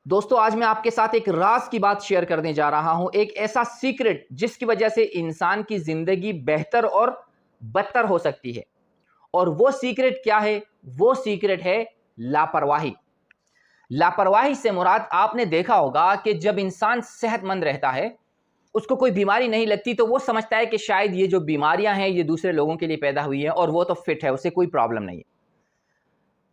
दोस्तों आज मैं आपके साथ एक राज की बात शेयर करने जा रहा हूं, एक ऐसा सीक्रेट जिसकी वजह से इंसान की जिंदगी बेहतर और बदतर हो सकती है। और वो सीक्रेट क्या है? वो सीक्रेट है लापरवाही। लापरवाही से मुराद आपने देखा होगा कि जब इंसान सेहतमंद रहता है, उसको कोई बीमारी नहीं लगती तो वो समझता है कि शायद ये जो बीमारियां हैं ये दूसरे लोगों के लिए पैदा हुई हैं और वो तो फिट है, उसे कोई प्रॉब्लम नहीं है।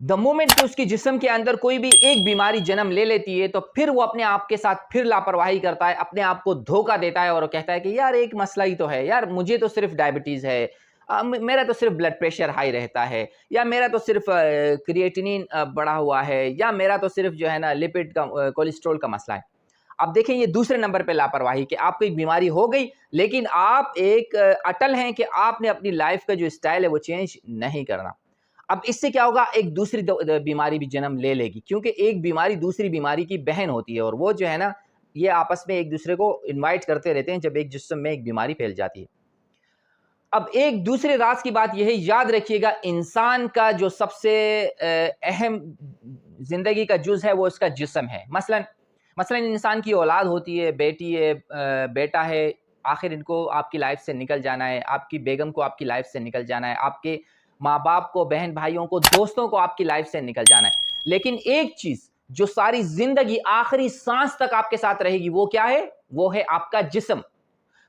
द मोमेंट कि उसकी जिस्म के अंदर कोई भी एक बीमारी जन्म ले लेती है तो फिर वो अपने आप के साथ फिर लापरवाही करता है, अपने आप को धोखा देता है और कहता है कि यार एक मसला ही तो है, यार मुझे तो सिर्फ डायबिटीज है, मेरा तो सिर्फ ब्लड प्रेशर हाई रहता है, या मेरा तो सिर्फ क्रिएटिनिन बढ़ा हुआ है, या मेरा तो सिर्फ जो है ना लिपिड का कोलेस्ट्रॉल का मसला है। अब देखें ये दूसरे नंबर पे लापरवाही कि आपको एक बीमारी हो गई लेकिन आप एक अटल हैं कि आपने अपनी लाइफ का जो स्टाइल है वो चेंज नहीं करना। अब इससे क्या होगा, एक दूसरी बीमारी भी जन्म ले लेगी, क्योंकि एक बीमारी दूसरी बीमारी की बहन होती है और वो जो है ना ये आपस में एक दूसरे को इनवाइट करते रहते हैं जब एक जिस्म में एक बीमारी फैल जाती है। अब एक दूसरे राज की बात यह है, याद रखिएगा, इंसान का जो सबसे अहम जिंदगी का जुज है वो इसका जिस्म है। मसलन मसलन इंसान की औलाद होती है, बेटी है, बेटा है, आखिर इनको आपकी लाइफ से निकल जाना है, आपकी बेगम को आपकी लाइफ से निकल जाना है, आपके माँ बाप को, बहन भाइयों को, दोस्तों को आपकी लाइफ से निकल जाना है। लेकिन एक चीज जो सारी जिंदगी आखिरी सांस तक आपके साथ रहेगी वो क्या है? वो है आपका जिस्म।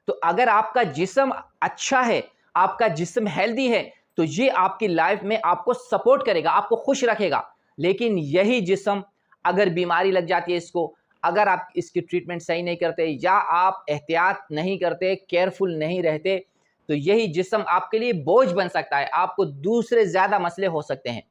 तो अगर आपका जिस्म अच्छा है, आपका जिस्म हेल्दी है, तो ये आपकी लाइफ में आपको सपोर्ट करेगा, आपको खुश रखेगा। लेकिन यही जिस्म अगर बीमारी लग जाती है इसको, अगर आप इसकी ट्रीटमेंट सही नहीं करते या आप एहतियात नहीं करते, केयरफुल नहीं रहते, तो यही जिस्म आपके लिए बोझ बन सकता है, आपको दूसरे ज्यादा मसले हो सकते हैं।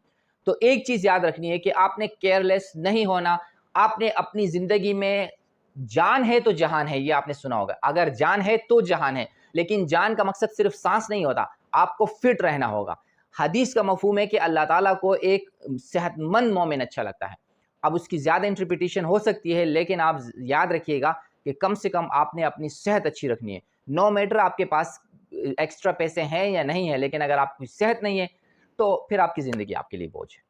तो एक चीज याद रखनी है कि आपने केयरलेस नहीं होना। आपने अपनी जिंदगी में, जान है तो जहान है, ये आपने सुना होगा, अगर जान है तो जहान है, लेकिन जान का मकसद सिर्फ सांस नहीं होता, आपको फिट रहना होगा। हदीस का मफहूम है कि अल्लाह ताला को एक सेहतमंद मोमिन अच्छा लगता है। अब उसकी ज्यादा इंटरप्रिटेशन हो सकती है, लेकिन आप याद रखिएगा कि कम से कम आपने अपनी सेहत अच्छी रखनी है। नो मैटर आपके पास एक्स्ट्रा पैसे हैं या नहीं है, लेकिन अगर आपकी सेहत नहीं है तो फिर आपकी जिंदगी आपके लिए बोझ है।